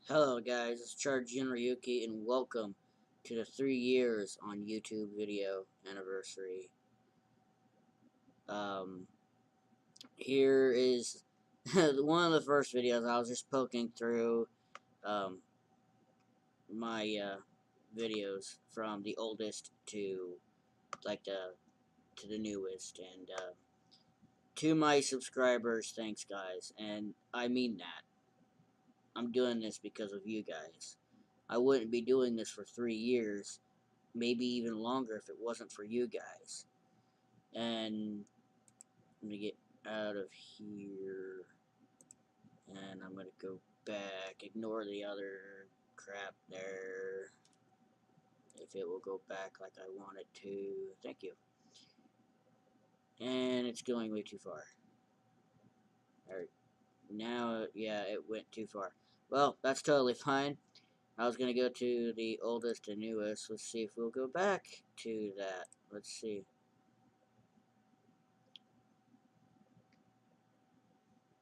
Hello guys, it's Charjr Ryuki and welcome to the 3 years on YouTube video anniversary. Um, Here is one of the first videos. I was just poking through um, my videos from the oldest to the newest, and to my subscribers, thanks guys, and I mean that. I'm doing this because of you guys. I wouldn't be doing this for 3 years, maybe even longer if it wasn't for you guys. And I'm gonna get out of here, and I'm gonna go back, ignore the other crap there, if it will go back like I want it to. Thank you. And it's going way too far. Alright, now, yeah, it went too far. Well, that's totally fine. I was gonna go to the oldest and newest. Let's see if we'll go back to that. Let's see.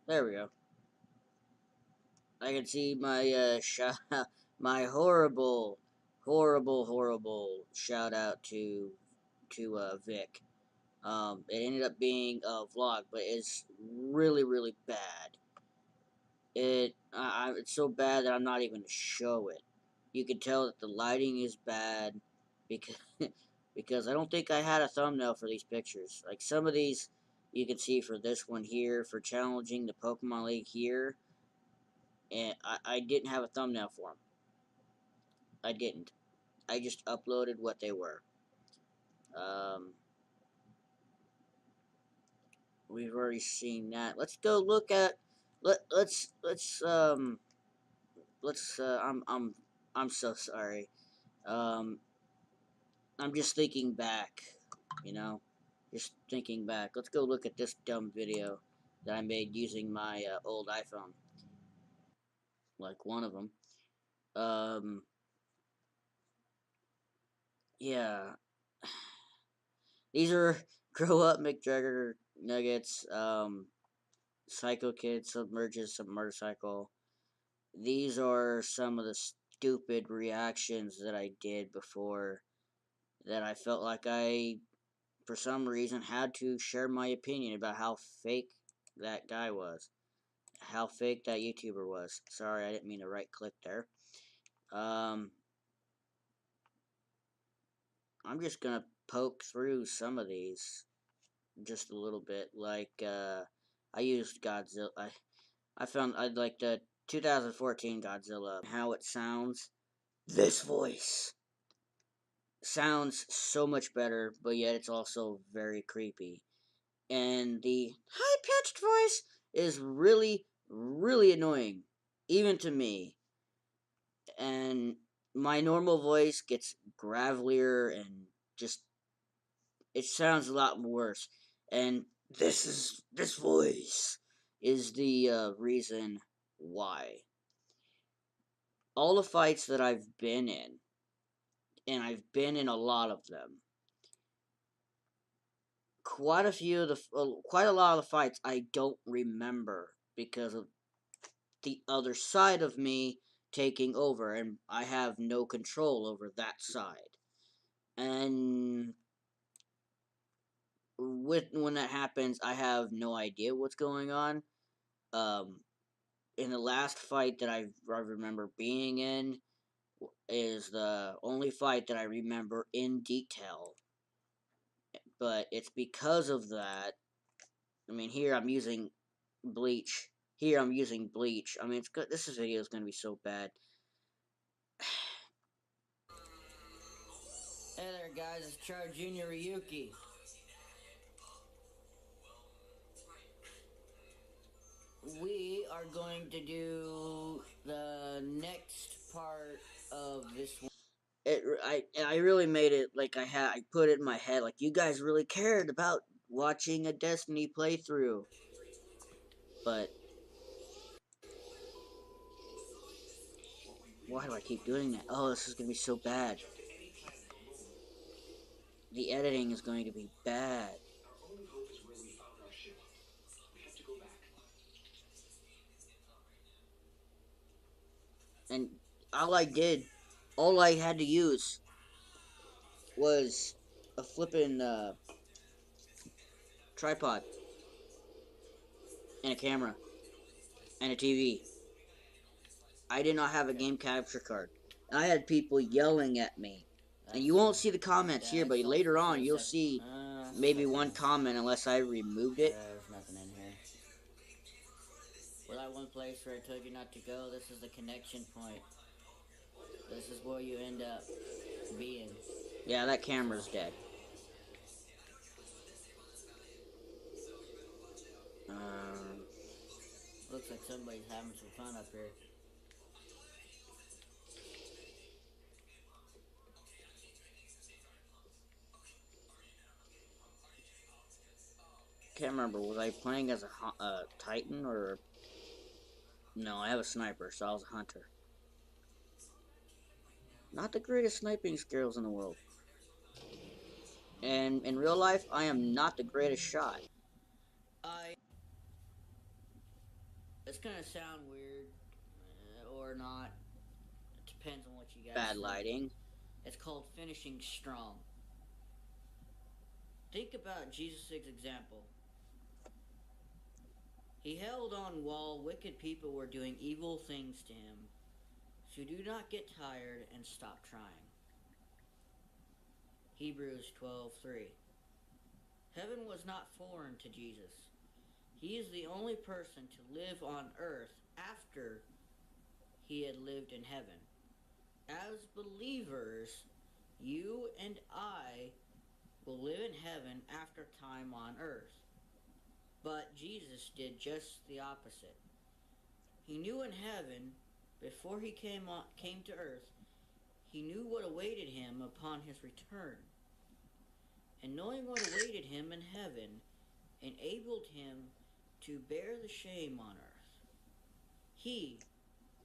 There we go. I can see my my horrible shout out to Vic. It ended up being a vlog, but it's really bad. It's so bad that I'm not even gonna show it. You can tell that the lighting is bad because because I don't think I had a thumbnail for these pictures. Like some of these, you can see for this one here for challenging the Pokemon League here, and I didn't have a thumbnail for them. I didn't. I just uploaded what they were. Um, we've already seen that. Let's go look at. Let's. I'm so sorry. Um, I'm just thinking back. You know, just thinking back. Let's go look at this dumb video that I made using my old iPhone. Like one of them. Um, yeah. These are grow up McGregor nuggets. Psycho Kid submerges some motorcycle. These are some of the stupid reactions that I did before that I felt like I, for some reason, had to share my opinion about how fake that guy was. How fake that YouTuber was. Sorry, I didn't mean to right click there. I'm just gonna poke through some of these just a little bit. Like, I used Godzilla. I found I'd like the 2014 Godzilla. How it sounds. This voice sounds so much better, but yet it's also very creepy. And the high pitched voice is really annoying, even to me. And my normal voice gets gravelier and just it sounds a lot worse. And this voice is the reason why. All the fights that I've been in, and I've been in a lot of them, quite a lot of the fights I don't remember because of the other side of me taking over, and I have no control over that side. And when that happens, I have no idea what's going on. Um, in the last fight that I remember being in is the only fight that I remember in detail, but it's because of that. I mean, here I'm using bleach. Here I'm using bleach. I mean, it's good. This video is gonna be so bad. Hey there, guys. It's Charjr Ryuki. We are going to do the next part of this one. I really made it like I put it in my head like you guys really cared about watching a Destiny playthrough, but why do I keep doing that? Oh, this is gonna be so bad. The editing is going to be bad. and all I did, all I had to use was a flippin' tripod and a camera and a TV. I did not have a game capture card. I had people yelling at me. And you won't see the comments here, but later on you'll see maybe one comment unless I removed it. There's nothing in here. Well, that one place where I told you not to go, this is the connection point. This is where you end up being. Yeah, that camera's dead. Looks like somebody's having some fun up here. Can't remember, was I playing as a Titan or... No, I have a sniper, so I was a hunter. Not the greatest sniping skills in the world. And in real life, I am not the greatest shot. It's gonna sound weird, or not. It depends on what you guys Bad think. lighting. It's called finishing strong. Think about Jesus' example. He held on while wicked people were doing evil things to him. So do not get tired and stop trying. Hebrews 12:3. Heaven was not foreign to Jesus. He is the only person to live on earth after he had lived in heaven. As believers, you and I will live in heaven after time on earth. But Jesus did just the opposite. He knew in heaven, before he came to earth, he knew what awaited him upon his return. And knowing what awaited him in heaven enabled him to bear the shame on earth. He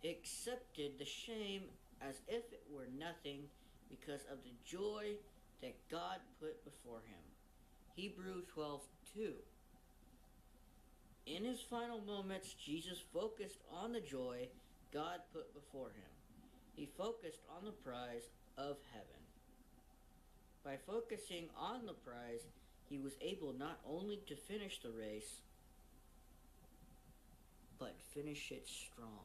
accepted the shame as if it were nothing because of the joy that God put before him. Hebrews 12:2. In his final moments, Jesus focused on the joy God put before him. He focused on the prize of heaven. By focusing on the prize, he was able not only to finish the race, but finish it strong.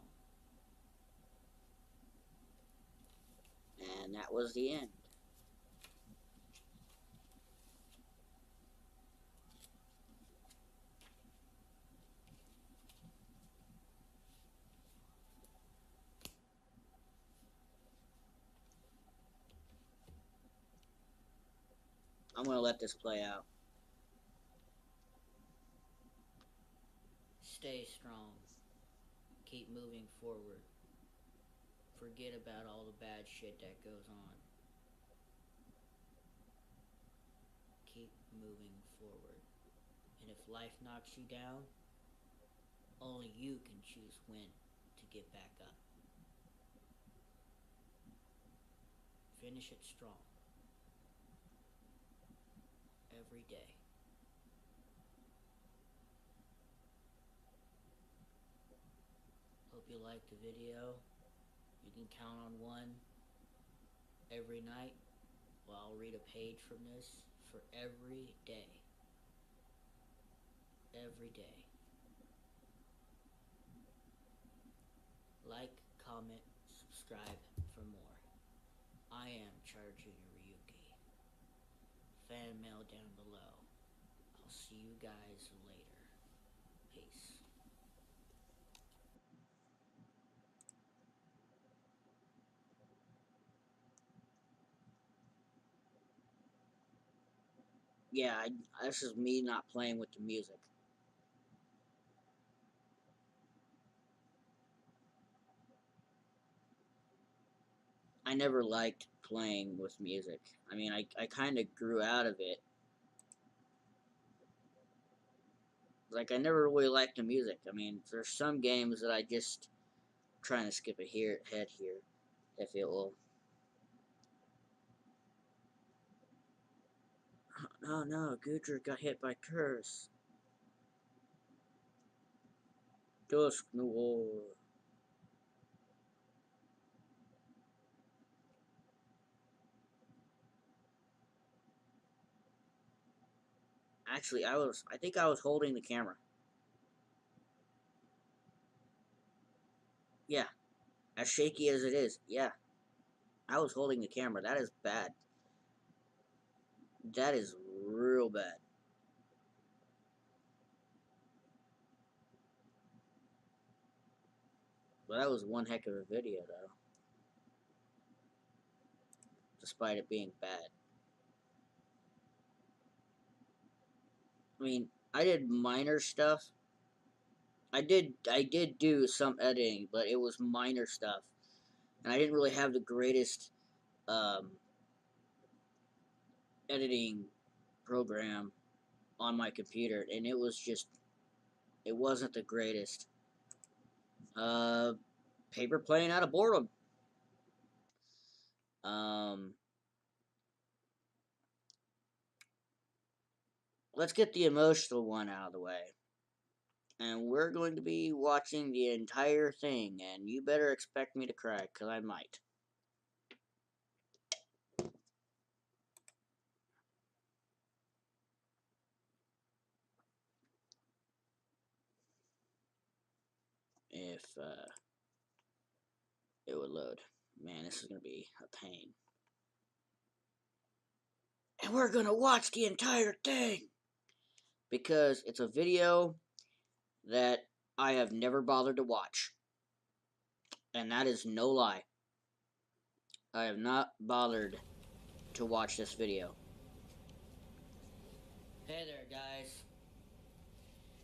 And that was the end. I'm going to let this play out. Stay strong. Keep moving forward. Forget about all the bad shit that goes on. Keep moving forward. And if life knocks you down, only you can choose when to get back up. Finish it strong. Every day. Hope you liked the video. You can count on one every night. Well, I'll read a page from this for every day. Every day. Like, comment, subscribe for more. I am Charjr Ryuki. Fan mail down below. I'll see you guys later. Peace. Yeah, this is me not playing with the music. I never liked playing with music. I mean, I kind of grew out of it. Like, I never really liked the music. I mean, there's some games that I just trying to skip ahead here, if it will. Oh no, Gudra got hit by curse. Dusk Noir. Actually, I think I was holding the camera. Yeah, as shaky as it is. Yeah, I was holding the camera. That is bad. That is real bad. But that was one heck of a video, though. Despite it being bad. I mean, I did minor stuff. I did do some editing, but it was minor stuff. And I didn't really have the greatest um, editing program on my computer, and it was just, it wasn't the greatest. Paper plane out of boredom. Um, let's get the emotional one out of the way. And we're going to be watching the entire thing, and you better expect me to cry, because I might. If it would load. Man, this is going to be a pain. And we're going to watch the entire thing! Because it's a video that I have never bothered to watch. And that is no lie. I have not bothered to watch this video. Hey there, guys.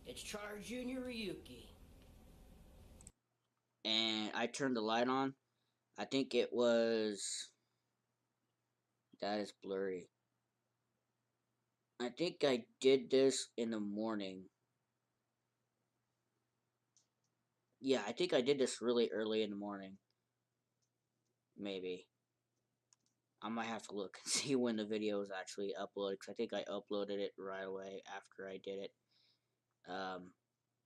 It's Charjr Ryuki. And I turned the light on. I think it was... That is blurry. I think I did this in the morning. Yeah, I think I did this really early in the morning. Maybe. I might have to look and see when the video was actually uploaded, because I think I uploaded it right away after I did it.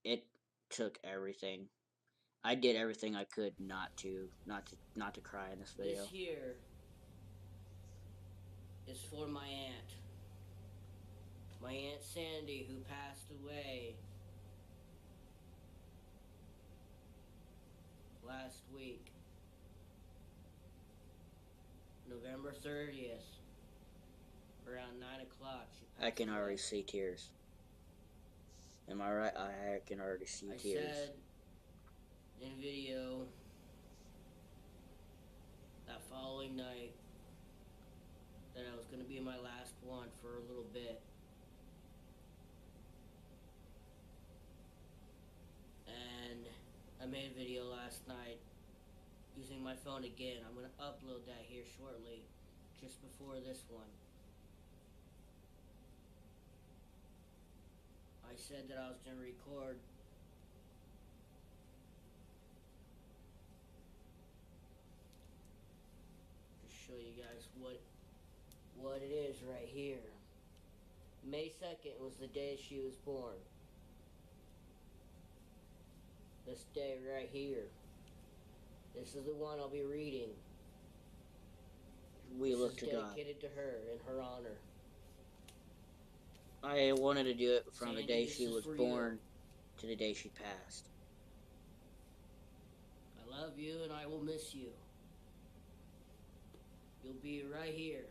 It took everything. I did everything I could not to cry in this video. This here is for my aunt. My Aunt Sandy, who passed away last week. November 30th. Around 9 o'clock, she passed I can away. already see tears. Am I right? I can already see tears. I said in a video that following night that I was going to be my last one for a little bit. And I made a video last night using my phone again. I'm going to upload that here shortly, just before this one. I said that I was going to record to show you guys what it is right here. May 2nd was the day she was born. This day right here. This is the one I'll be reading. We this look is to God. dedicated to her in her honor. I wanted to do it from Sandy, the day this she is was for born to the day she passed. I love you and I will miss you. You'll be right here.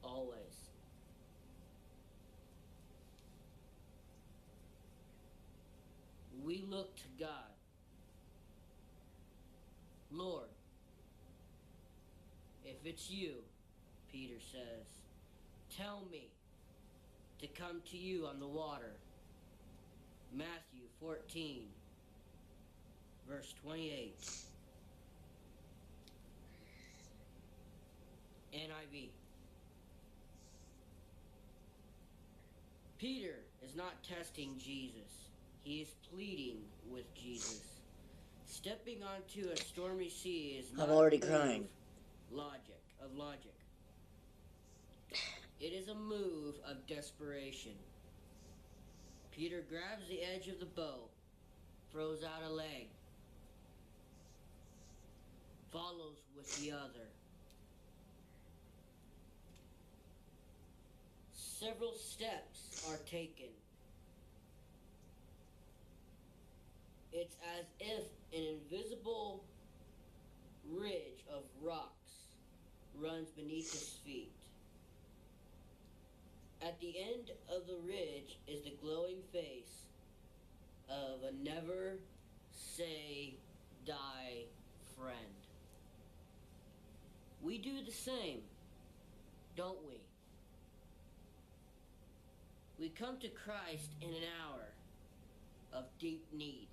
Always. We look to God. Lord, if it's you, Peter says, tell me to come to you on the water. Matthew 14, verse 28. NIV. Peter is not testing Jesus. He is pleading with Jesus. Stepping onto a stormy sea is not I'm already a move crying. of logic. It is a move of desperation. Peter grabs the edge of the boat, throws out a leg, follows with the other. Several steps are taken. It's as if an invisible ridge of rocks runs beneath his feet. At the end of the ridge is the glowing face of a never say die friend. We do the same, don't we? We come to Christ in an hour of deep need.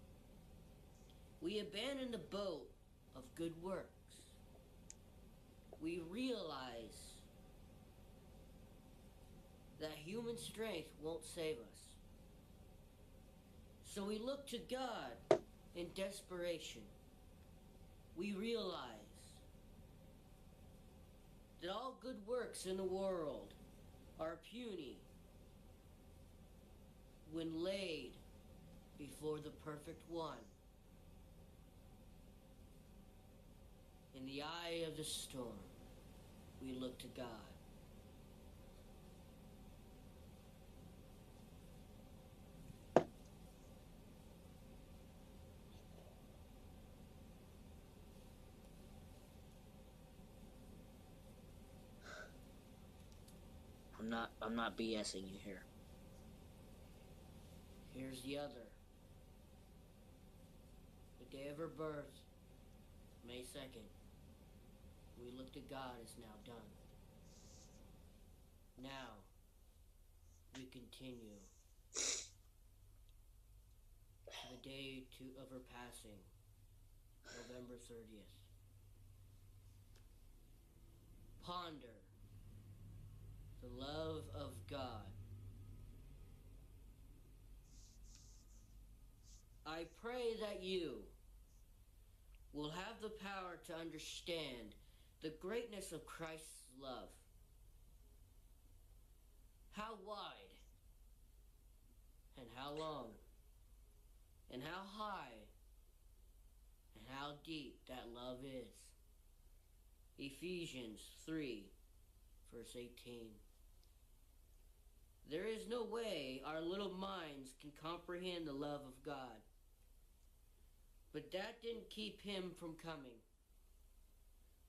We abandon the boat of good works. We realize that human strength won't save us. So we look to God in desperation. We realize that all good works in the world are puny when laid before the perfect one. In the eye of the storm, we look to God. I'm not BSing you here. Here's the other. The day of her birth, May 2nd, we look to God is now done. Now, we continue to the day of her passing, November 30th. Ponder the love of God. I pray that you will have the power to understand the greatness of Christ's love. How wide and how long and how high and how deep that love is. Ephesians 3, verse 18. There is no way our little minds can comprehend the love of God. But that didn't keep him from coming.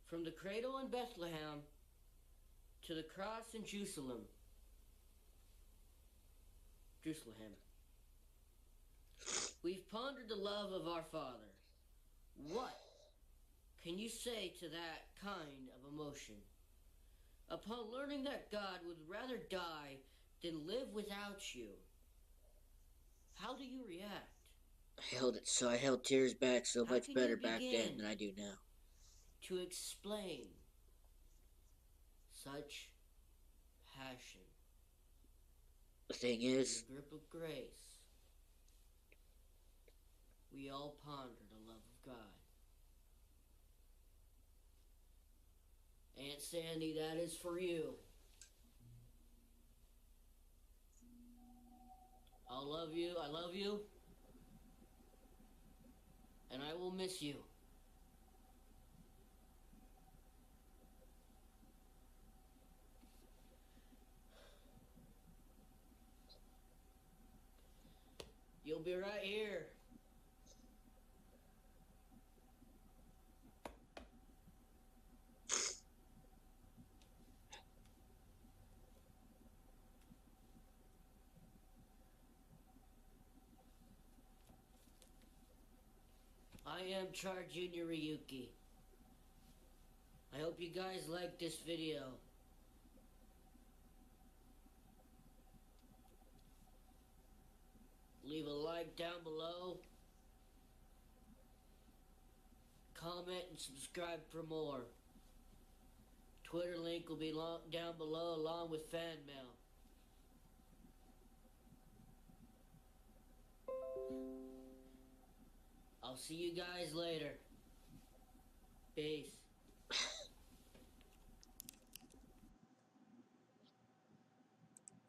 From the cradle in Bethlehem to the cross in Jerusalem. We've pondered the love of our Father. What can you say to that kind of emotion? Upon learning that God would rather die than live without you, how do you react? I held tears back so How much can better you back begin then than I do now. to explain such passion? The thing is, the grip of grace, we all ponder the love of God. Aunt Sandy, that is for you. I love you, and I will miss you. You'll be right here. I am Charjr Ryuki. I hope you guys like this video. Leave a like down below. Comment and subscribe for more. Twitter link will be down below along with fan mail. I'll see you guys later. Peace.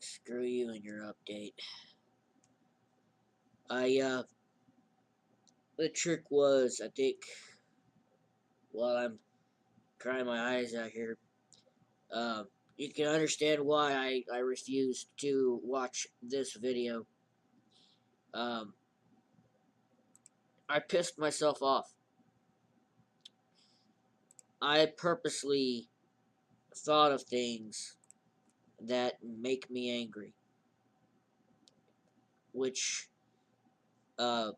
screw you and your update. The trick was, I think, while I'm crying my eyes out here, you can understand why I refused to watch this video. Um, I pissed myself off. I purposely thought of things that make me angry, which uh,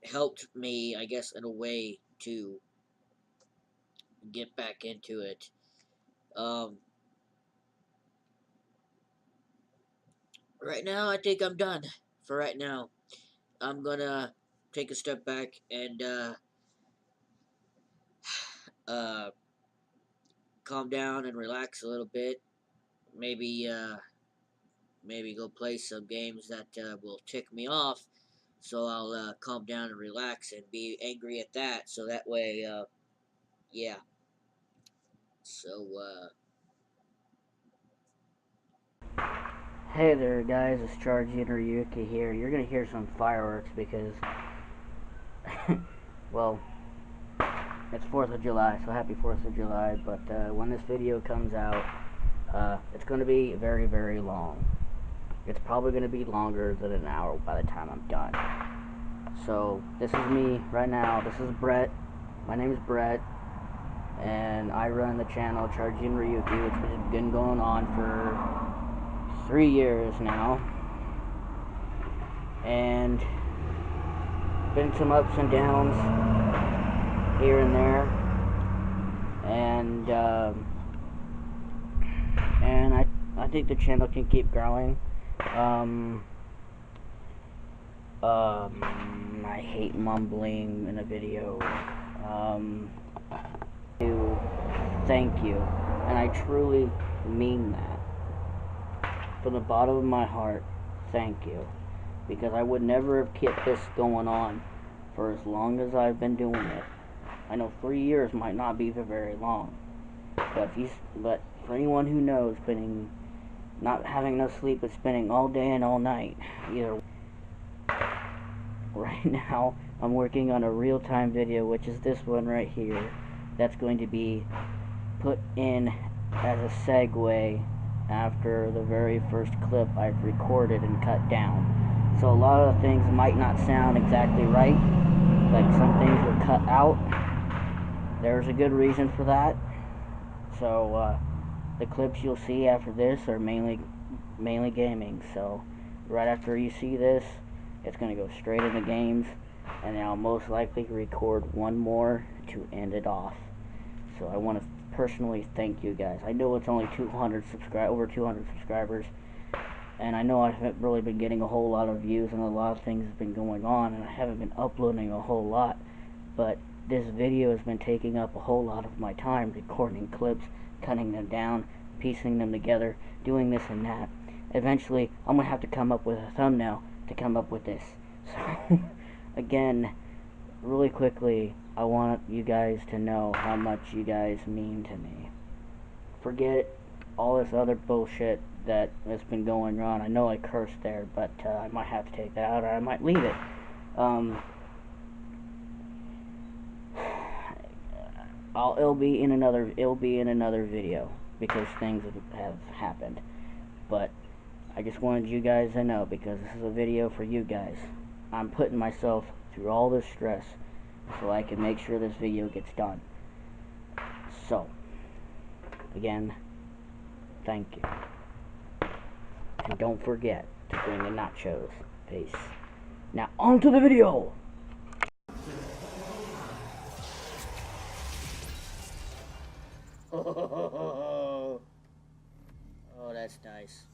helped me, I guess, in a way to get back into it. Um, right now, I think I'm done for right now. I'm gonna take a step back and uh, calm down and relax a little bit. Maybe maybe go play some games that will tick me off. So I'll calm down and relax and be angry at that. So that way, yeah. So Hey there, guys. It's Charjr Ryuki here. You're gonna hear some fireworks because, well, it's 4th of July, so happy 4th of July. But when this video comes out, it's gonna be very, very long. It's probably gonna be longer than an hour by the time I'm done. So this is me right now. This is Brett. My name is Brett, and I run the channel Charjr Ryuki, which has been going on for 3 years now, and been some ups and downs here and there, and I think the channel can keep growing. I hate mumbling in a video. To thank you, and I truly mean that from the bottom of my heart. Thank you, because I would never have kept this going on for as long as I've been doing it. I know 3 years might not be very long, but for anyone who knows, spending not having no sleep but spending all day and all night, either. Right now, I'm working on a real-time video, which is this one right here, that's going to be put in as a segue after the very first clip I've recorded and cut down. So a lot of things might not sound exactly right, like some things were cut out. There's a good reason for that. So the clips you'll see after this are mainly gaming. So right after you see this, it's going to go straight into games, and I'll most likely record one more to end it off. So I want to personally thank you guys. I know it's only over 200 subscribers, and I know I haven't really been getting a whole lot of views, and a lot of things have been going on, and I haven't been uploading a whole lot, but this video has been taking up a whole lot of my time, recording clips, cutting them down, piecing them together, doing this and that. Eventually, I'm going to have to come up with a thumbnail to come up with this. So, again, really quickly, I want you guys to know how much you guys mean to me. Forget all this other bullshit that has been going on. I know I cursed there, but I might have to take that out, or I might leave it. It'll be in another video because things have happened. But I just wanted you guys to know, because this is a video for you guys. I'm putting myself through all this stress so I can make sure this video gets done. So, again, thank you. And don't forget to bring the nachos. Peace. Now, on to the video! oh, that's nice.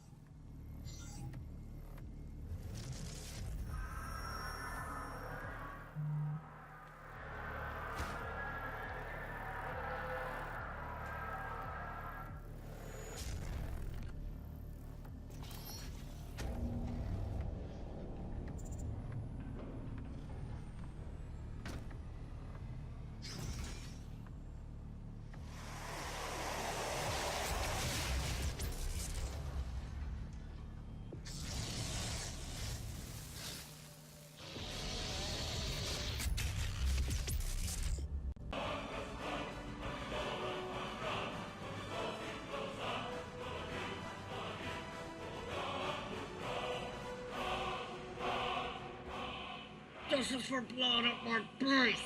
explosives for blowing up my base!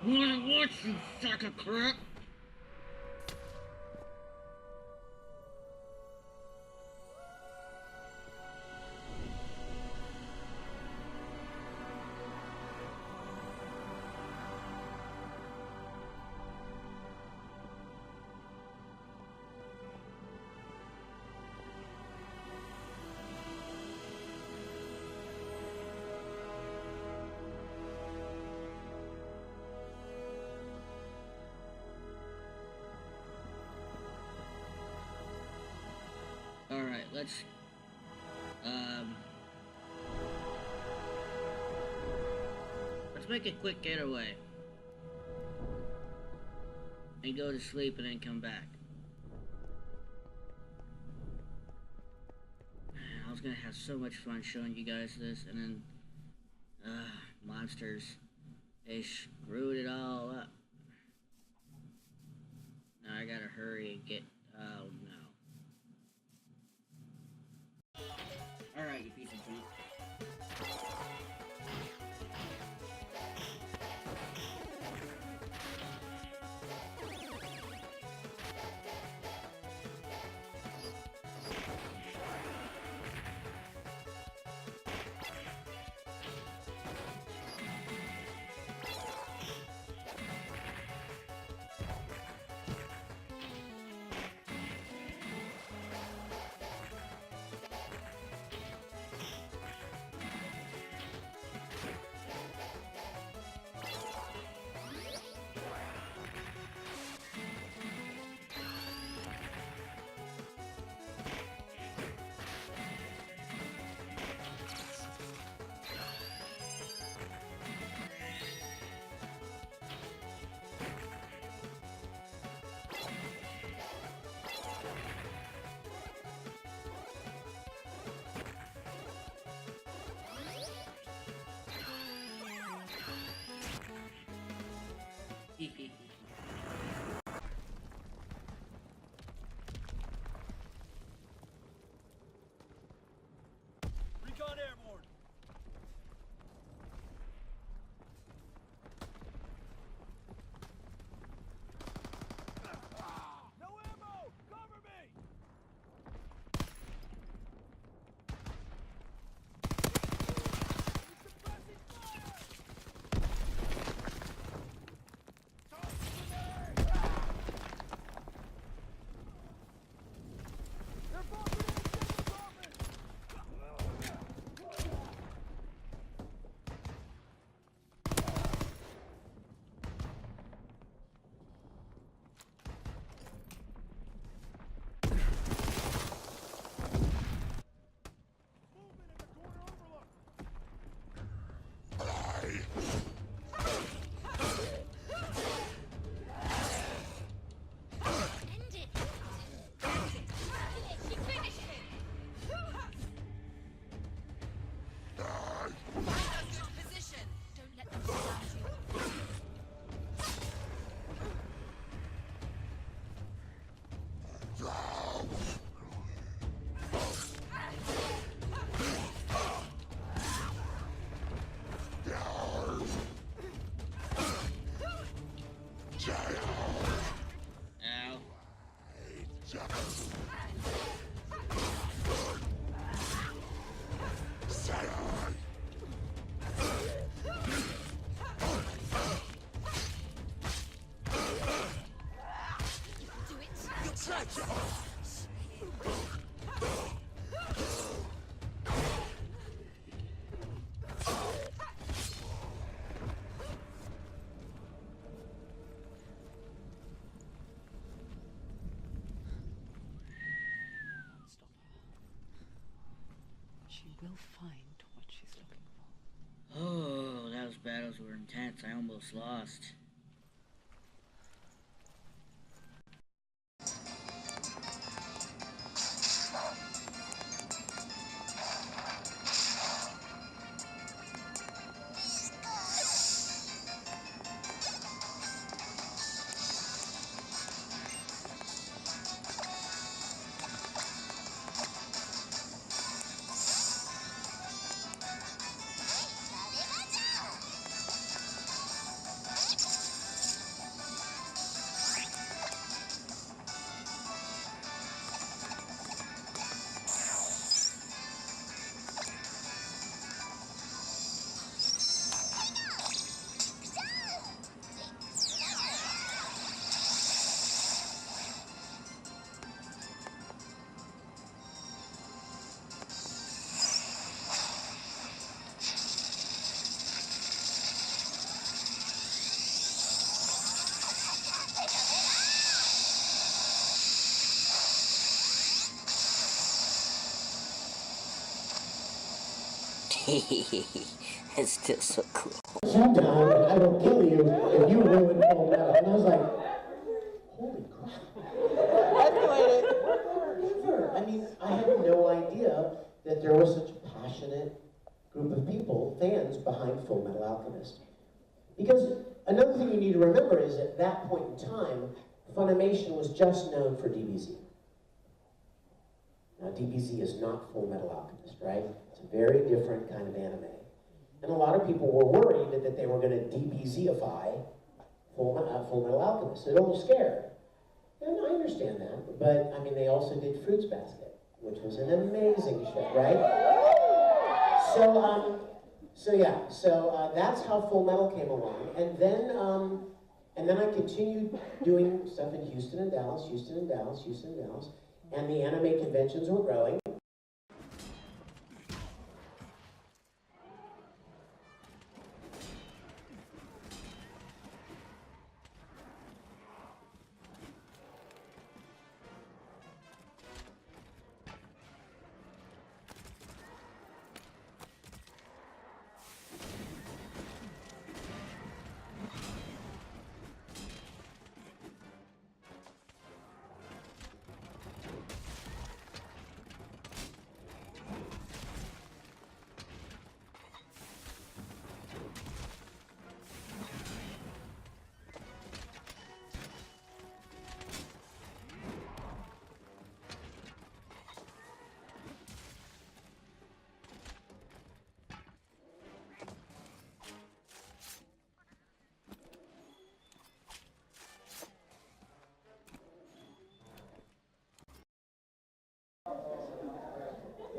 More than once, you sack of crap! Alright, let's make a quick getaway. And go to sleep and then come back. I was gonna have so much fun showing you guys this, and then, monsters, they screwed it all up. Now I gotta hurry and get, oh no. Alright, you piece of junk. Recon airborne. No ammo! Cover me! Suppressing fire! They're bombing in the apartment! Movement in the corner overlook! End it! Finish him! Find a good position! Don't let them surround you. Ow. Do it! She will find what she's looking for. Oh, those battles were intense. I almost lost. It's just so cool. You down, and I will kill you if you ruin Full Metal. And I was like, holy crap. Never. I mean, I had no idea that there was such a passionate group of people, fans, behind Full Metal Alchemist. Because another thing you need to remember is at that point in time, Funimation was just known for DBZ. Now, DBZ is not Full Metal Alchemist, right? It's a very different kind of anime. And a lot of people were worried that they were going to DBZ-ify Full Metal Alchemist. They're a little scared. And I understand that. But, I mean, they also did Fruits Basket, which was an amazing show, right? So that's how Full Metal came along. And then I continued doing stuff in Houston and Dallas, Houston and Dallas, Houston and Dallas. And the anime conventions were growing.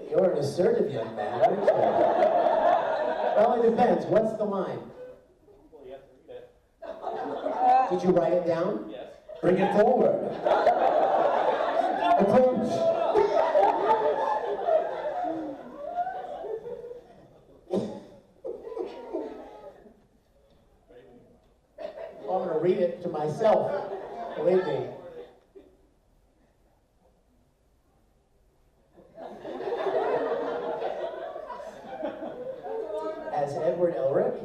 You're an assertive young man, aren't you? Well, it depends. What's the line? Well, you have to read it. Did you write it down? Yes. Bring it forward. Approach. I'm going to read it to myself. Believe me. As Edward Elric.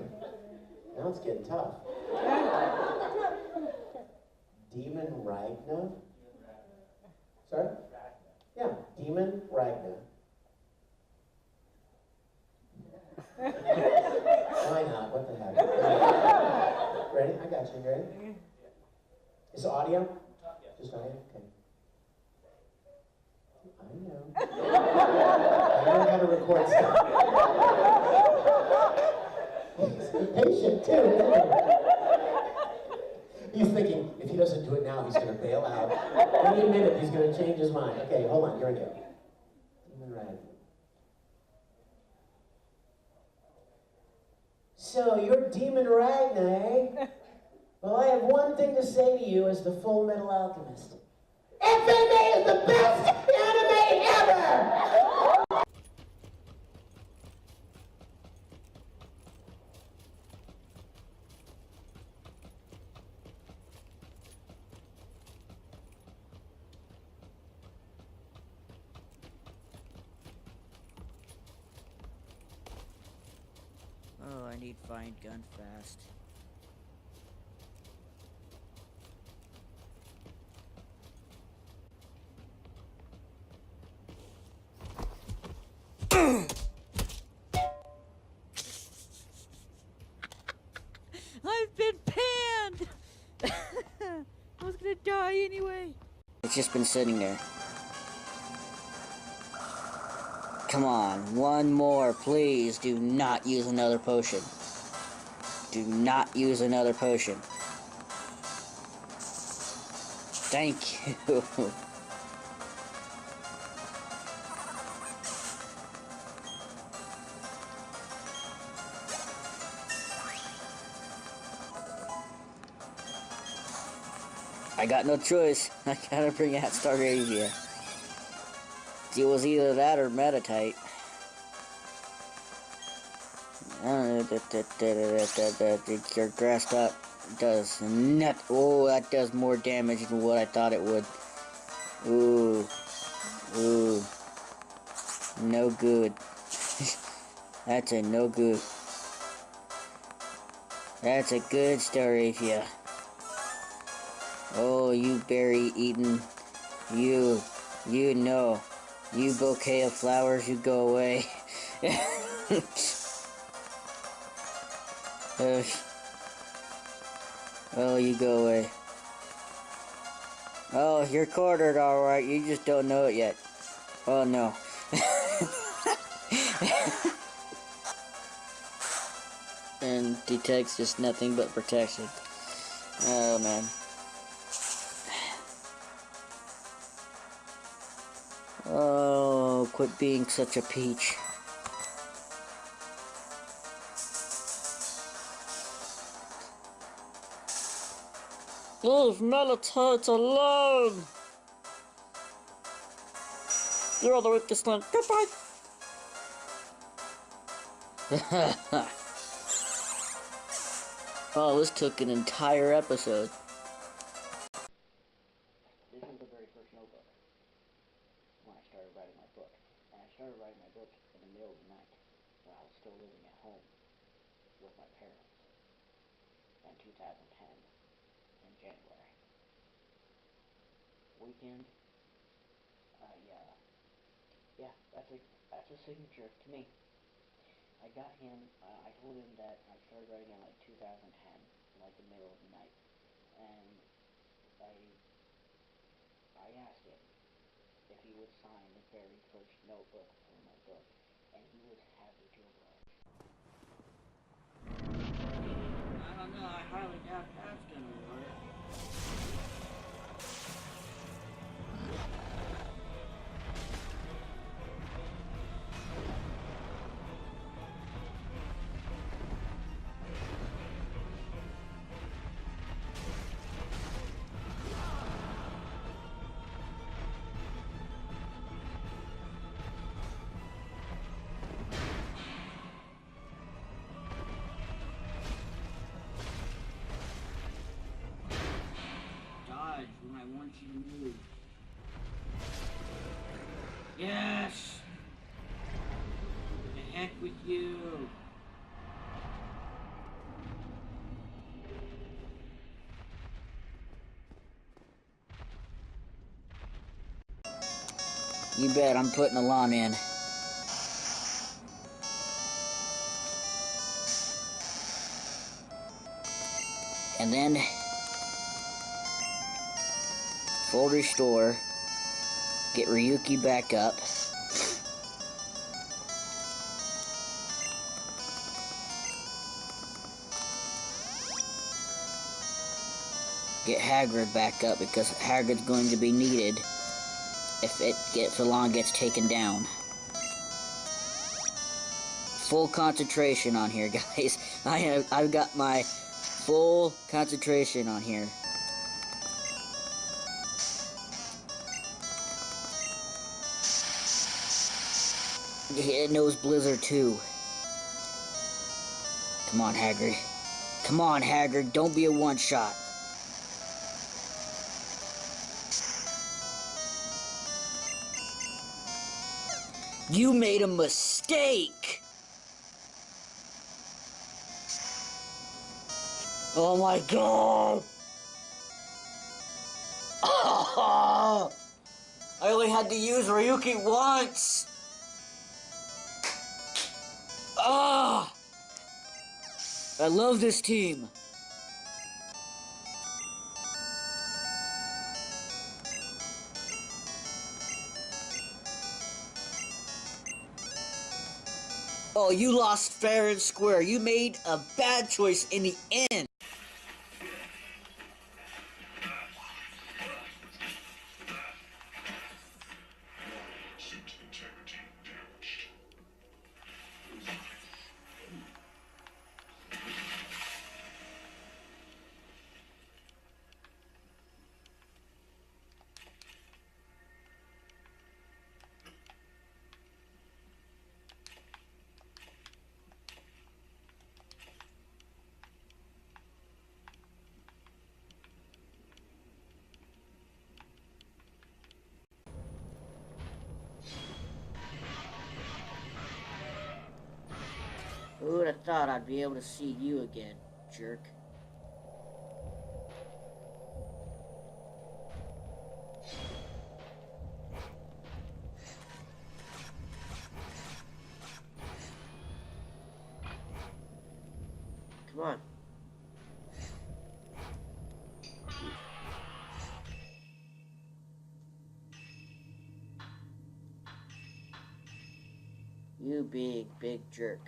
Now it's getting tough. Demon Ragna? Sorry? Yeah, Demon Ragna. Why not? What the heck? Ready? I got you. Ready? Is it audio? Just audio? Okay. I know. I know how to record stuff. He's patient too, isn't he? He's thinking, if he doesn't do it now, he's going to bail out. Any minute, he's going to change his mind. Okay, hold on. Here we go. Demon Ragna. So, you're Demon Ragna, eh? Well, I have one thing to say to you as the Full Metal Alchemist. FMA is the best anime ever! Oh, I need find gun fast. I've been panned! I was gonna die anyway. It's just been sitting there. Come on, one more, please. Do not use another potion. Do not use another potion. Thank you. I got no choice. I gotta bring out Staravia. It was either that or Meditite. I don't know that your grassed up does not. Oh, that does more damage than what I thought it would. Ooh, ooh, no good. That's a no good. That's a good story for you. Oh, you berry eating. You know. You bouquet of flowers, you go away. Oh, you go away. Oh, you're cornered, alright. You just don't know it yet. Oh, no. And detects just nothing but protection. Oh, man. Oh, quit being such a peach. Leave Melatones alone! You're the weakest link. Goodbye! Oh, this took an entire episode. This is the very first notebook when I started writing my book. And I started writing my book in the middle of the night when I was still living at home with my parents in 2010 in January. Weekend, yeah, that's a signature to me. I got him, I told him that I started writing in like 2010, like the middle of the night, and I asked him if he would sign the very first notebook for my book, and he was happy to oblige. I don't know, I highly doubt that's gonna work. Dodge when I want you to move. Yes! The heck with you! You bet I'm putting a lawn in. And then full restore. Get Ryuki back up. Get Hagrid back up because Hagrid's going to be needed if the lawn gets taken down. Full concentration on here, guys. I've got my full concentration on here. It knows Blizzard too. Come on, Hagrid. Come on, Hagrid. Don't be a one-shot. You made a mistake! Oh my god! I only had to use Ryuki once! Ah! I love this team. Oh, you lost fair and square. You made a bad choice in the end. Who would have thought I'd be able to see you again, jerk? Come on. You big jerk.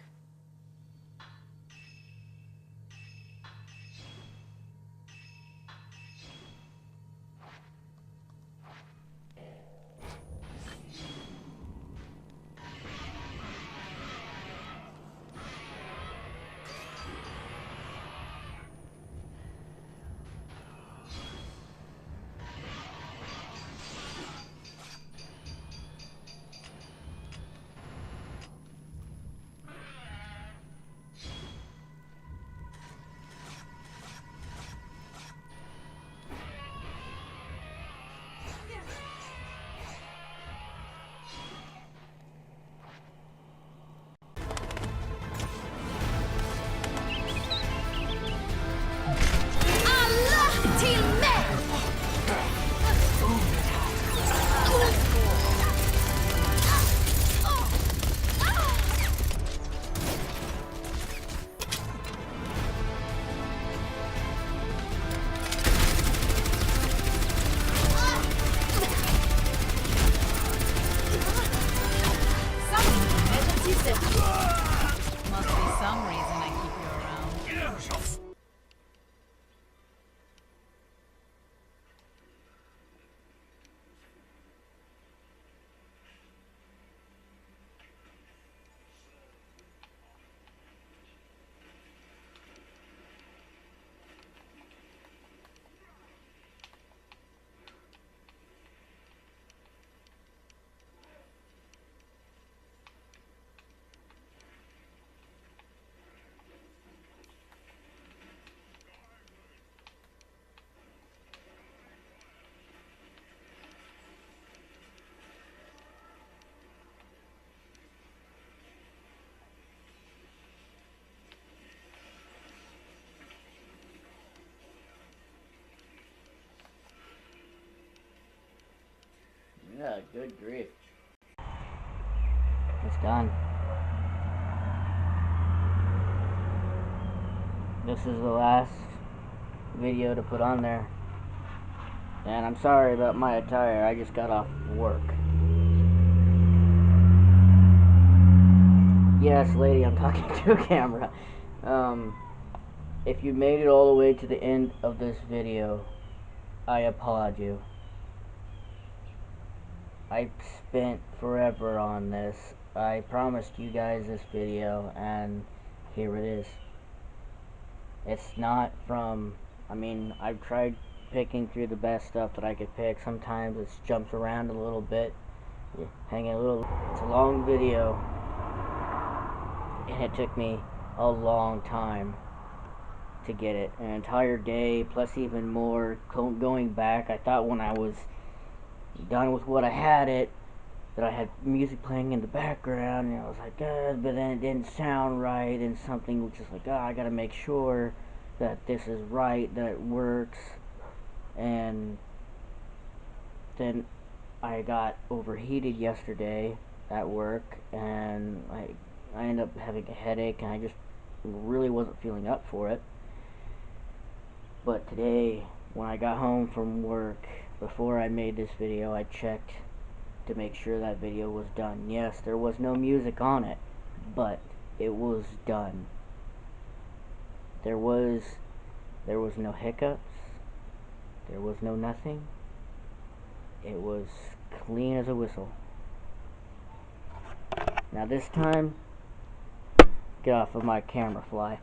Must be some reason I keep you around. Yeah, good grief. It's done. This is the last video to put on there. And I'm sorry about my attire, I just got off work. Yes, lady, I'm talking to a camera. If you made it all the way to the end of this video, I applaud you. I spent forever on this. I promised you guys this video, and here it is. It's not from, I've tried picking through the best stuff that I could pick. Sometimes it jumps around a little bit. Hanging a little. It's a long video, and it took me a long time to get it. An entire day, plus even more. Going back, I thought when I was done with what I had that I had music playing in the background, and I was like, but then it didn't sound right, and something was just like, I gotta make sure that this is right, that it works. And then I got overheated yesterday at work, and I ended up having a headache, and I just really wasn't feeling up for it. But today, when I got home from work, before I made this video, I checked to make sure that video was done. Yes, there was no music on it, but it was done. There was no hiccups. There was no nothing. It was clean as a whistle. Now this time, get off of my camera fly.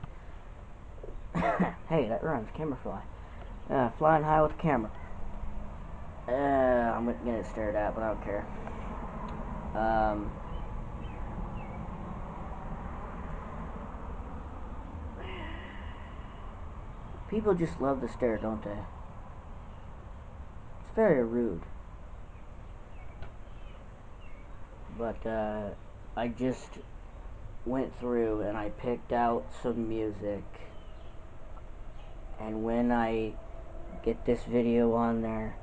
Hey, that rhymes, camera fly. Flying high with the camera. I'm gonna get stared at, but I don't care. People just love to stare, don't they? It's very rude. But, I just went through and I picked out some music, and when I get this video on there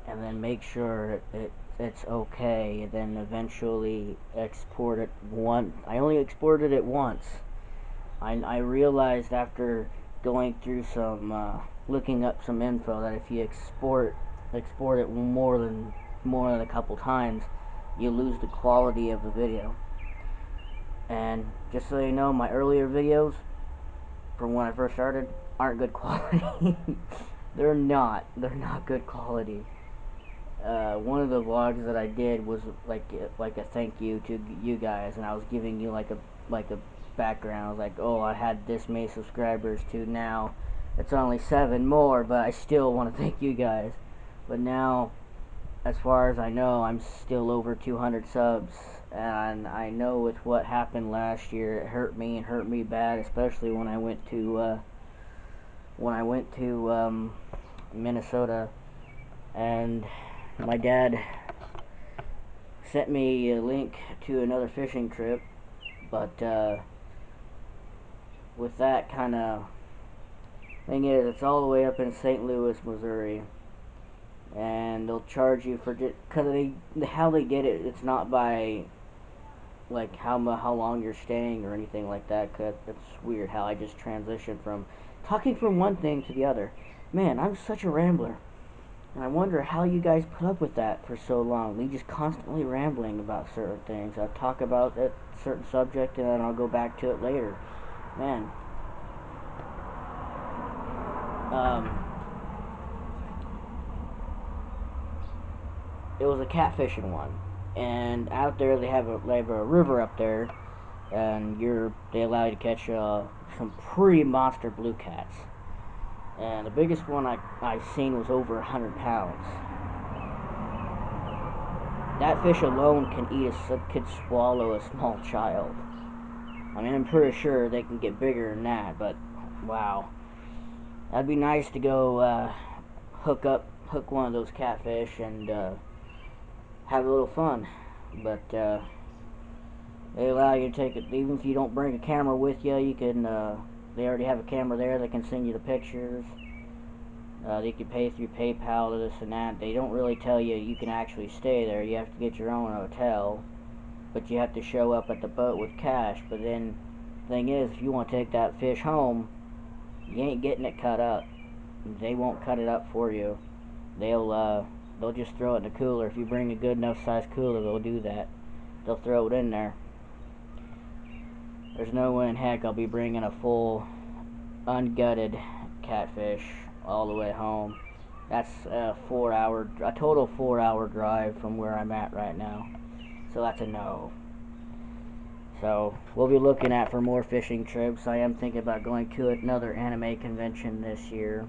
and then make sure it's okay, and then eventually export it I only exported it once. I realized after going through some looking up some info that if you export it more than a couple times, you lose the quality of the video. And just so you know, my earlier videos from when I first started aren't good quality. They're not good quality. One of the vlogs that I did was like a thank you to you guys, and I was giving you like a background. I was like, oh, I had this many subscribers, to now it's only 7 more, but I still want to thank you guys. But now, as far as I know, I'm still over 200 subs, and I know with what happened last year, it hurt me bad, especially when I went to Minnesota, and my dad sent me a link to another fishing trip, but with that kind of thing is, it's all the way up in St. Louis, Missouri, and they'll charge you for because how they get it. It's not by like how long you're staying or anything like that. Cause it's weird how I just transitioned from talking from one thing to the other. Man, I'm such a rambler. And I wonder how you guys put up with that for so long. Me just constantly rambling about certain things. I'll talk about a certain subject and then I'll go back to it later. Man. It was a catfishing one. And out there they have a river up there, and they allow you to catch some pretty monster blue cats. And the biggest one I seen was over 100 pounds. That fish alone could swallow a small child. I mean, I'm pretty sure they can get bigger than that, but wow. That'd be nice to go hook one of those catfish and have a little fun. But they allow you to take it, even if you don't bring a camera with you. You can. They already have a camera there. They can send you the pictures. They can pay through PayPal to this and that. They don't really tell you you can actually stay there. You have to get your own hotel, but you have to show up at the boat with cash. But then, the thing is, if you want to take that fish home, you ain't getting it cut up. They won't cut it up for you. They'll just throw it in the cooler. If you bring a good enough size cooler, they'll do that. They'll throw it in there. There's no way in heck I'll be bringing a full ungutted catfish all the way home. That's a total 4-hour drive from where I'm at right now. So that's a no. So we'll be looking at for more fishing trips. I am thinking about going to another anime convention this year,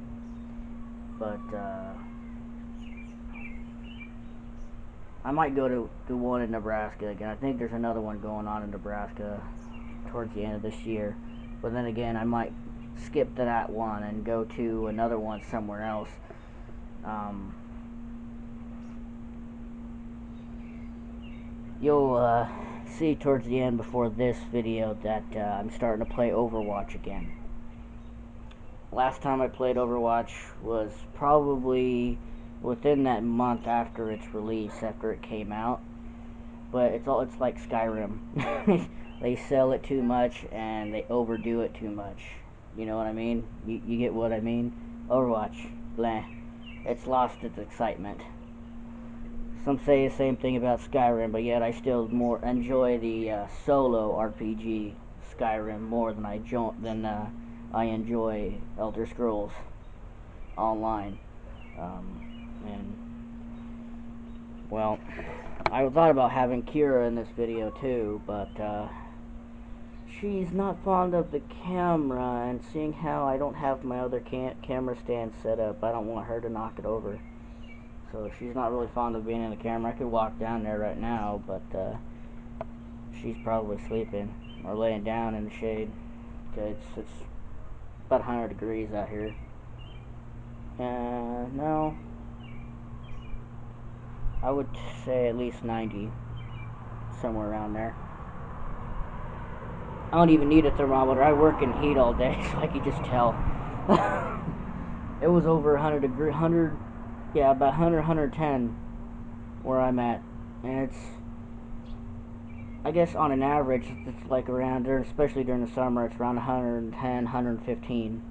but I might go to one in Nebraska again. I think there's another one going on in Nebraska towards the end of this year. But then again, I might skip to that one and go to another one somewhere else. You'll see towards the end before this video that I'm starting to play Overwatch again. Last time I played Overwatch was probably within that month after its release, after it came out. But it's like Skyrim. They sell it too much and they overdo it too much. You know what I mean? You get what I mean? Overwatch, blah. It's lost its excitement. Some say the same thing about Skyrim, but yet I still more enjoy the solo RPG Skyrim more than I enjoy Elder Scrolls Online. And well, I thought about having Kira in this video too, but she's not fond of the camera, and seeing how I don't have my other camera stand set up, I don't want her to knock it over. So she's not really fond of being in the camera. I could walk down there right now, but she's probably sleeping or laying down in the shade. It's about 100 degrees out here. No, I would say at least 90, somewhere around there. I don't even need a thermometer. I work in heat all day, so I can just tell. It was over 100 degree, 100, yeah, about 100, 110 where I'm at, and it's, I guess on an average, it's like around there, especially during the summer, it's around 110, 115,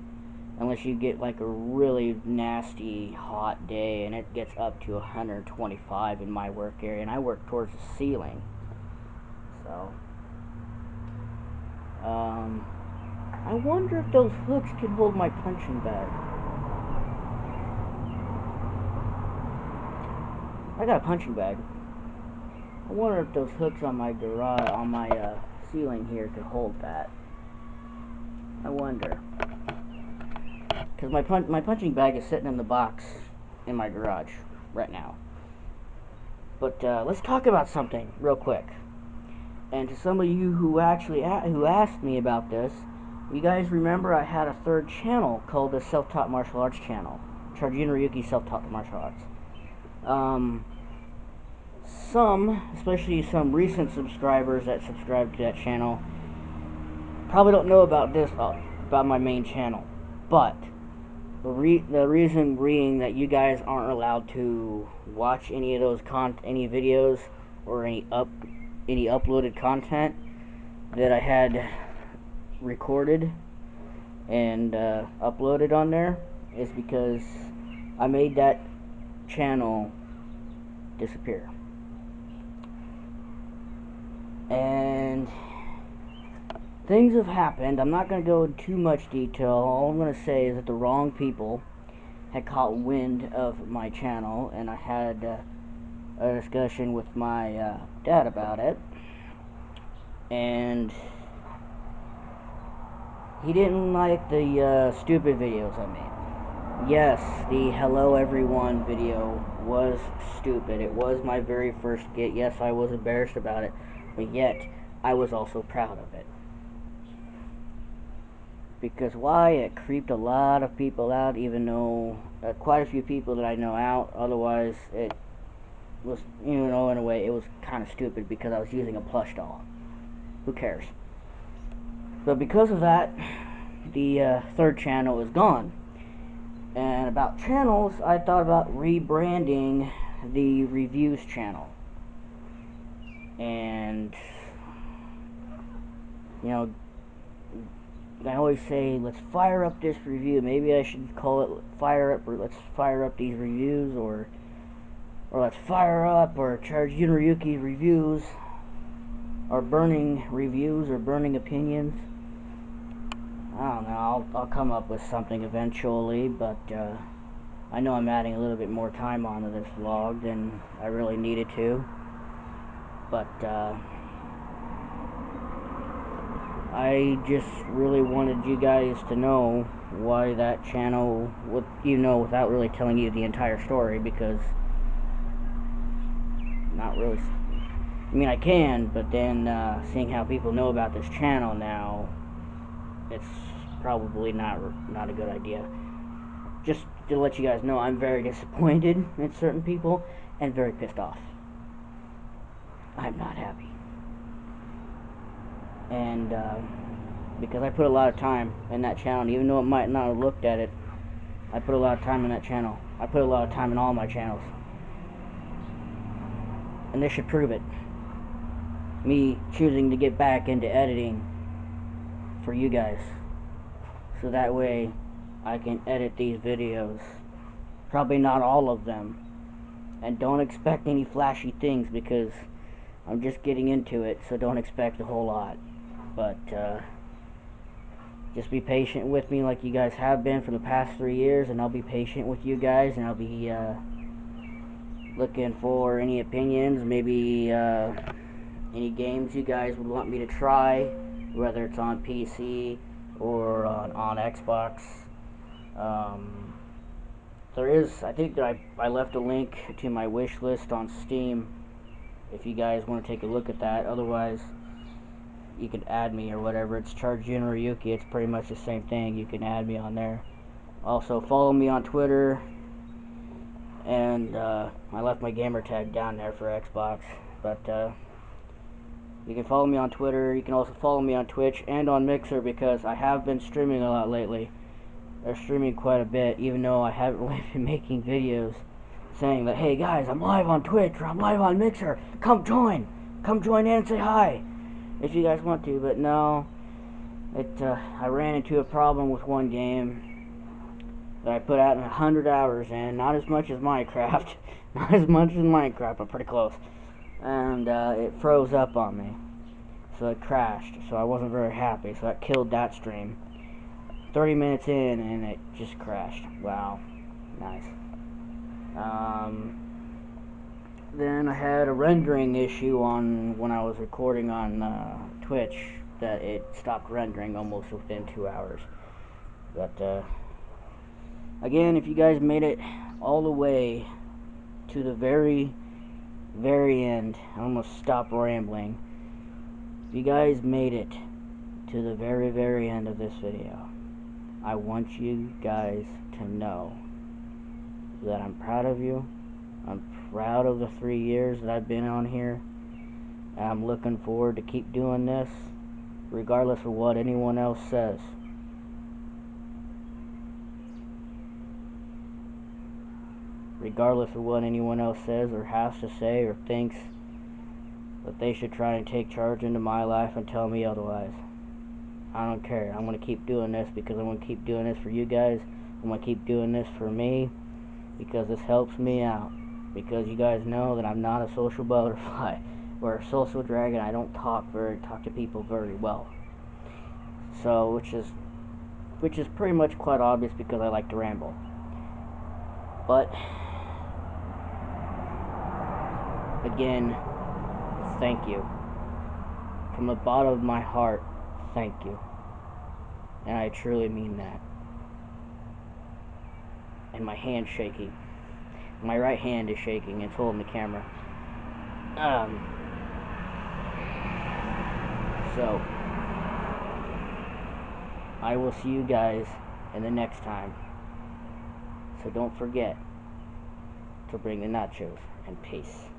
unless you get like a really nasty hot day, and it gets up to 125 in my work area, and I work towards the ceiling, so, I wonder if those hooks can hold my punching bag. I got a punching bag. I wonder if those hooks on my garage, on my ceiling here, could hold that. I wonder. Because my punching bag is sitting in the box in my garage right now. But let's talk about something real quick. And to some of you who actually who asked me about this, you guys remember I had a third channel called the Self-Taught Martial Arts channel, Charjr Ryuki Self-Taught Martial Arts. Especially some recent subscribers that subscribe to that channel, probably don't know about this, about my main channel. But the reason being that you guys aren't allowed to watch any of those any videos or any uploaded content that I had recorded and uploaded on there is because I made that channel disappear. And things have happened. I'm not going to go into too much detail. All I'm going to say is that the wrong people had caught wind of my channel, and I had a discussion with my dad about it, and he didn't like the stupid videos I made. Yes, the hello everyone video was stupid. It was my very first get. Yes, I was embarrassed about it, but yet I was also proud of it. Because why? It creeped a lot of people out, even though quite a few people that I know out. Otherwise, it was, in a way, it was kind of stupid because I was using a plush doll. Who cares? But because of that, the third channel is gone. And about channels, I thought about rebranding the reviews channel. And, I always say, let's fire up this review. Maybe I should call it let's fire up these reviews, or let's fire up, or Charjr Ryuki reviews, or burning reviews, or burning opinions. I don't know, I'll come up with something eventually, but I know I'm adding a little bit more time onto this vlog than I really needed to. But I just really wanted you guys to know why that channel, without really telling you the entire story, because not really, I mean I can, but then seeing how people know about this channel now, it's probably not a good idea. Just to let you guys know, I'm very disappointed in certain people and very pissed off. I'm not happy. And because I put a lot of time in that channel, even though it might not have looked at it, I put a lot of time in that channel. I put a lot of time in all my channels. And this should prove it. Me choosing to get back into editing for you guys, so that way I can edit these videos. Probably not all of them, and don't expect any flashy things because I'm just getting into it, so don't expect a whole lot. But just be patient with me like you guys have been for the past 3 years, and I'll be patient with you guys, and I'll be looking for any opinions, maybe any games you guys would want me to try, whether it's on PC or on Xbox. I think that I left a link to my wish list on Steam if you guys want to take a look at that. Otherwise, you can add me or whatever. It's Charjr Ryuki. It's pretty much the same thing. You can add me on there. Also, follow me on Twitter. And I left my gamer tag down there for Xbox. But You can follow me on Twitter. You can also follow me on Twitch and on Mixer, because I have been streaming a lot lately. Or streaming quite a bit, even though I haven't really been making videos saying that, hey guys, I'm live on Twitch or I'm live on Mixer. Come join in and say hi if you guys want to. But no, I ran into a problem with one game that I put out 100 hours in, not as much as Minecraft, but pretty close. And it froze up on me, so it crashed. So I wasn't very happy. So that killed that stream. 30 minutes in, and it just crashed. Wow, nice. Then I had a rendering issue on when I was recording on Twitch, that it stopped rendering almost within 2 hours. But again, if you guys made it all the way to the very, very end, I almost stopped rambling. If you guys made it to the very, very end of this video, I want you guys to know that I'm proud of you. I'm proud of the 3 years that I've been on here. And I'm looking forward to keep doing this, regardless of what anyone else says. Regardless of what anyone else says or has to say or thinks that they should try and take charge into my life and tell me otherwise. I don't care. I'm going to keep doing this because I'm going to keep doing this for you guys. I'm going to keep doing this for me because this helps me out. Because you guys know that I'm not a social butterfly or a social dragon. I don't talk to people very well. So, which is pretty much quite obvious because I like to ramble. But again, thank you. From the bottom of my heart, thank you. And I truly mean that. And my hand's shaking. My right hand is shaking. It's holding the camera. So, I will see you guys in the next time. So don't forget to bring the nachos, and peace.